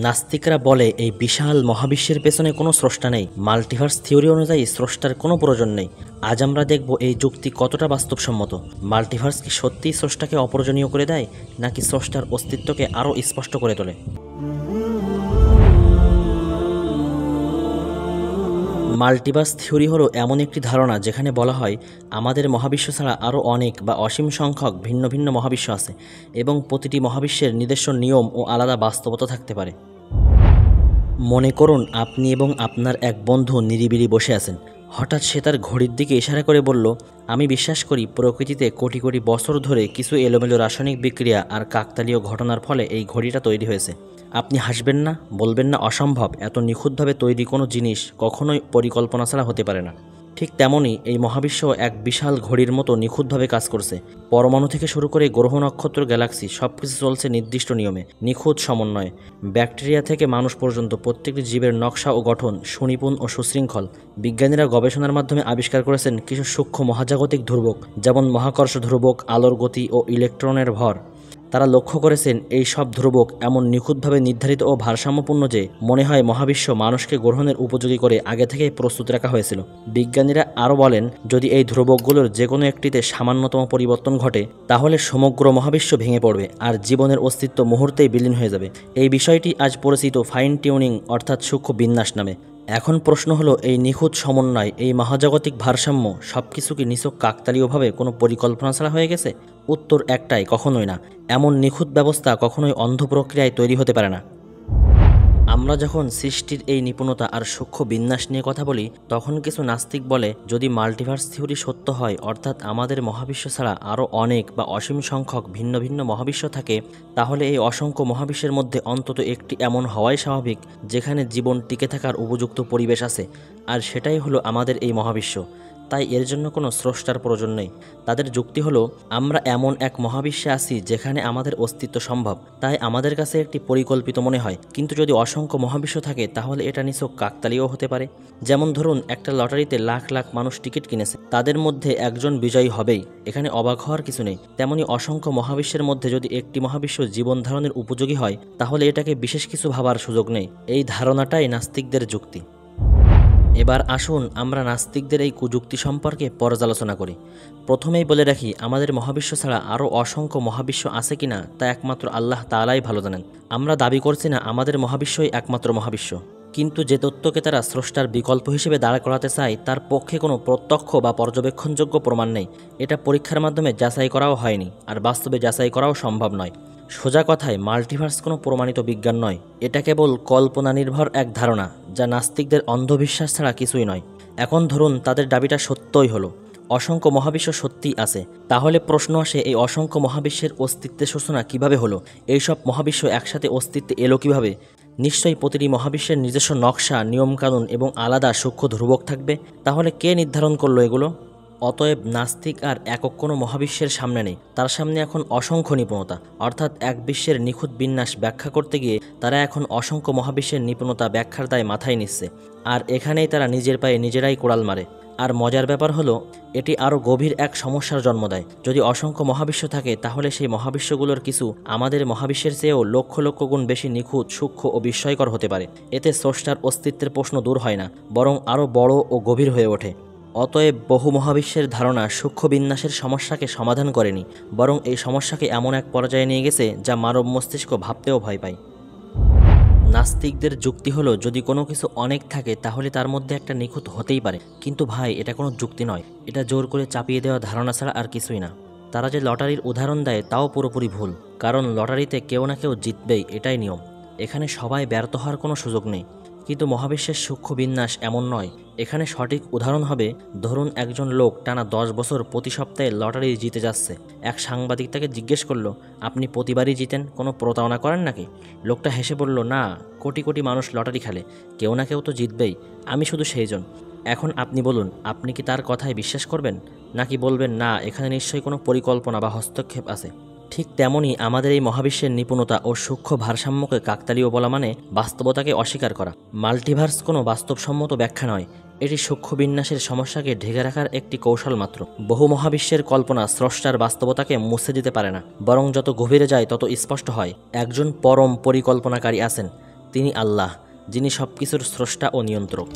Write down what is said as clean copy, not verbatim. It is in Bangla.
নাস্তিকরা বলে এই বিশাল মহাবিশ্বের পেছনে কোনো স্রষ্টা নেই। মাল্টিভার্স থিওরি অনুযায়ী স্রষ্টার কোনো প্রয়োজন নেই। আজ আমরা দেখব এই যুক্তি কতটা বাস্তবসম্মত। মাল্টিভার্স কি সত্যিই স্রষ্টাকে অপ্রয়োজনীয় করে দেয়, নাকি স্রষ্টার অস্তিত্বকে আরও স্পষ্ট করে তোলে? মাল্টিভার্স থিওরি হলো এমন একটি ধারণা যেখানে বলা হয় আমাদের মহাবিশ্ব ছাড়া আরও অনেক বা অসীম সংখ্যক ভিন্ন ভিন্ন মহাবিশ্ব আছে এবং প্রতিটি মহাবিশ্বের নিজস্ব নিয়ম ও আলাদা বাস্তবতা থাকতে পারে। মনে করুন আপনি এবং আপনার এক বন্ধু নিরিবিলি বসে আছেন। হঠাৎ সে তার ঘড়ির দিকে ইশারা করে বলল, আমি বিশ্বাস করি প্রকৃতিতে কোটি কোটি বছর ধরে কিছু এলোমেলো রাসায়নিক বিক্রিয়া আর কাকতালীয় ঘটনার ফলে এই ঘড়িটা তৈরি হয়েছে। আপনি হাসবেন না, বলবেন না অসম্ভব, এত নিখুঁতভাবে তৈরি কোনো জিনিস কখনোই পরিকল্পনা ছাড়া হতে পারে না। ঠিক তেমনই এই মহাবিশ্ব এক বিশাল ঘড়ির মতো নিখুঁতভাবে কাজ করছে। পরমাণু থেকে শুরু করে গ্রহ, নক্ষত্র, গ্যালাক্সি সবকিছু চলছে নির্দিষ্ট নিয়মে, নিখুঁত সমন্বয়ে। ব্যাকটেরিয়া থেকে মানুষ পর্যন্ত প্রত্যেকটি জীবের নকশা ও গঠন সুনিপুণ ও সুশৃঙ্খল। বিজ্ঞানীরা গবেষণার মাধ্যমে আবিষ্কার করেছেন কিছু সূক্ষ্ম মহাজাগতিক ধ্রুবক, যেমন মহাকর্ষ ধ্রুবক, আলোর গতি ও ইলেকট্রনের ভর। তারা লক্ষ্য করেছেন এই সব ধ্রুবক এমন নিখুঁতভাবে নির্ধারিত ও ভারসাম্যপূর্ণ যে মনে হয় মহাবিশ্ব মানুষকে গ্রহণের উপযোগী করে আগে থেকেই প্রস্তুত রাখা হয়েছিল। বিজ্ঞানীরা আরও বলেন, যদি এই ধ্রুবকগুলোর যে কোনো একটিতে সামান্যতম পরিবর্তন ঘটে তাহলে সমগ্র মহাবিশ্ব ভেঙে পড়বে আর জীবনের অস্তিত্ব মুহূর্তেই বিলীন হয়ে যাবে। এই বিষয়টি আজ পরিচিত ফাইন টিউনিং অর্থাৎ সূক্ষ্ম বিন্যাস নামে। এখন প্রশ্ন হলো, এই নিখুঁত সমন্বয়, এই মহাজাগতিক ভারসাম্য সবকিছু কি নিছক কাকতালীয়ভাবে কোনো পরিকল্পনা ছাড়া হয়ে গেছে? উত্তর একটাই, কখনোই না। এমন নিখুঁত ব্যবস্থা কখনোই অন্ধ প্রক্রিয়ায় তৈরি হতে পারে না। আমরা যখন সৃষ্টির এই নিপুণতা আর সূক্ষ্ম বিন্যাস নিয়ে কথা বলি, তখন কিছু নাস্তিক বলে যদি মাল্টিভার্স থিওরি সত্য হয়, অর্থাৎ আমাদের মহাবিশ্ব ছাড়া আরও অনেক বা অসীম সংখ্যক ভিন্ন ভিন্ন মহাবিশ্ব থাকে, তাহলে এই অসংখ্য মহাবিশ্বের মধ্যে অন্তত একটি এমন হওয়াই স্বাভাবিক যেখানে জীবন টিকে থাকার উপযুক্ত পরিবেশ আছে, আর সেটাই হলো আমাদের এই মহাবিশ্ব। তাই এর জন্য কোনো স্রষ্টার প্রয়োজন নেই। তাদের যুক্তি হলো, আমরা এমন এক মহাবিশ্বে আছি যেখানে আমাদের অস্তিত্ব সম্ভব, তাই আমাদের কাছে একটি পরিকল্পিত মনে হয়। কিন্তু যদি অসংখ্য মহাবিশ্ব থাকে তাহলে এটা নিছক কাকতালীয় হতে পারে। যেমন ধরুন, একটা লটারিতে লাখ লাখ মানুষ টিকিট কিনেছে, তাদের মধ্যে একজন বিজয়ী হবেই, এখানে অবাক হওয়ার কিছু নেই। তেমনি অসংখ্য মহাবিশ্বের মধ্যে যদি একটি মহাবিশ্ব জীবন ধারণের উপযোগী হয় তাহলে এটাকে বিশেষ কিছু ভাবার সুযোগ নেই। এই ধারণাটাই নাস্তিকদের যুক্তি। এবার আসুন আমরা নাস্তিকদের এই কুযুক্তি সম্পর্কে পর্যালোচনা করি। প্রথমেই বলে রাখি, আমাদের মহাবিশ্ব ছাড়া আরও অসংখ্য মহাবিশ্ব আছে কিনা তা একমাত্র আল্লাহ তাআলাই ভালো জানেন। আমরা দাবি করছি না আমাদের মহাবিশ্বই একমাত্র মহাবিশ্ব, কিন্তু যে তত্ত্বকে তারা স্রষ্টার বিকল্প হিসেবে দাঁড় করাতে চায় তার পক্ষে কোনো প্রত্যক্ষ বা পর্যবেক্ষণযোগ্য প্রমাণ নেই। এটা পরীক্ষার মাধ্যমে যাচাই করাও হয়নি, আর বাস্তবে যাচাই করাও সম্ভব নয়। সোজা কথায় মাল্টিভার্স কোনো প্রমাণিত বিজ্ঞান নয়, এটা কেবল কল্পনা নির্ভর এক ধারণা, যা নাস্তিকদের অন্ধবিশ্বাস ছাড়া কিছুই নয়। এখন ধরুন তাদের দাবিটা সত্যই হলো, অসংখ্য মহাবিশ্ব সত্যিই আছে। তাহলে প্রশ্ন আসে, এই অসংখ্য মহাবিশ্বের অস্তিত্বের সূচনা কিভাবে হলো? এইসব মহাবিশ্ব একসাথে অস্তিত্বে এলো কিভাবে? নিশ্চয়ই প্রতিটি মহাবিশ্বের নিজস্ব নকশা, নিয়মকানুন এবং আলাদা সূক্ষ্ম ধ্রুবক থাকবে। তাহলে কে নির্ধারণ করলো এগুলো? অতএব নাস্তিক আর একক কোনো মহাবিশ্বের সামনে নেই, তার সামনে এখন অসংখ্য নিপুণতা। অর্থাৎ এক বিশ্বের নিখুঁত বিন্যাস ব্যাখ্যা করতে গিয়ে তারা এখন অসংখ্য মহাবিশ্বের নিপুণতা ব্যাখ্যার দায় মাথায় নিচ্ছে, আর এখানেই তারা নিজের পায়ে নিজেরাই কোড়াল মারে। আর মজার ব্যাপার হলো, এটি আরও গভীর এক সমস্যার জন্ম দেয়। যদি অসংখ্য মহাবিশ্ব থাকে তাহলে সেই মহাবিশ্বগুলোর কিছু আমাদের মহাবিশ্বের চেয়েও লক্ষ লক্ষ গুণ বেশি নিখুঁত, সূক্ষ্ম ও বিস্ময়কর হতে পারে। এতে স্রষ্টার অস্তিত্বের প্রশ্ন দূর হয় না, বরং আরও বড় ও গভীর হয়ে ওঠে। অতএব বহু মহাবিশ্বের ধারণা সূক্ষ্ম বিন্যাসের সমস্যাকে সমাধান করেনি, বরং এই সমস্যাকে এমন এক পর্যায়ে নিয়ে গেছে যা মানব মস্তিষ্ক ভাবতেও ভয় পায়। নাস্তিকদের যুক্তি হলো, যদি কোনো কিছু অনেক থাকে তাহলে তার মধ্যে একটা নিখুঁত হতেই পারে। কিন্তু ভাই, এটা কোনো যুক্তি নয়, এটা জোর করে চাপিয়ে দেওয়া ধারণা ছাড়া আর কিছুই না। তারা যে লটারির উদাহরণ দেয় তাও পুরোপুরি ভুল, কারণ লটারিতে কেউ না কেউ জিতবেই, এটাই নিয়ম। এখানে সবাই ব্যর্থ হওয়ার কোনো সুযোগ নেই। কিন্তু মহাবিশ্বের সূক্ষ্ম বিন্যাস এমন নয়। এখানে সঠিক উদাহরণ হবে, ধরুন একজন লোক টানা 10 বছর প্রতি সপ্তাহে লটারি জিতে যাচ্ছে। এক সাংবাদিক তাকে জিজ্ঞেস করলো, আপনি প্রতিবারই জিতেন, কোনো প্রতারণা করেন নাকি? লোকটা হেসে বলল, না, কোটি কোটি মানুষ লটারি খেলে, কেউ না কেউ তো জিতবেই, আমি শুধু সেইজন। এখন আপনি বলুন, আপনি কি তার কথায় বিশ্বাস করবেন, নাকি বলবেন না, এখানে নিশ্চয়ই কোনো পরিকল্পনা বা হস্তক্ষেপ আছে? ঠিক তেমনই আমাদের এই মহাবিশ্বের নিপুণতা ও সূক্ষ্ম ভারসাম্যকে কাকতালীয় বলা মানে বাস্তবতাকে অস্বীকার করা। মাল্টিভার্স কোনো বাস্তবসম্মত ব্যাখ্যা নয়, এটি সূক্ষ্ম বিন্যাসের সমস্যাকে ঢেকে রাখার একটি কৌশল মাত্র। বহু মহাবিশ্বের কল্পনা স্রষ্টার বাস্তবতাকে মুছে দিতে পারে না, বরং যত গভীরে যায় তত স্পষ্ট হয় একজন পরম পরিকল্পনাকারী আছেন। তিনি আল্লাহ, যিনি সব কিছুর স্রষ্টা ও নিয়ন্ত্রক।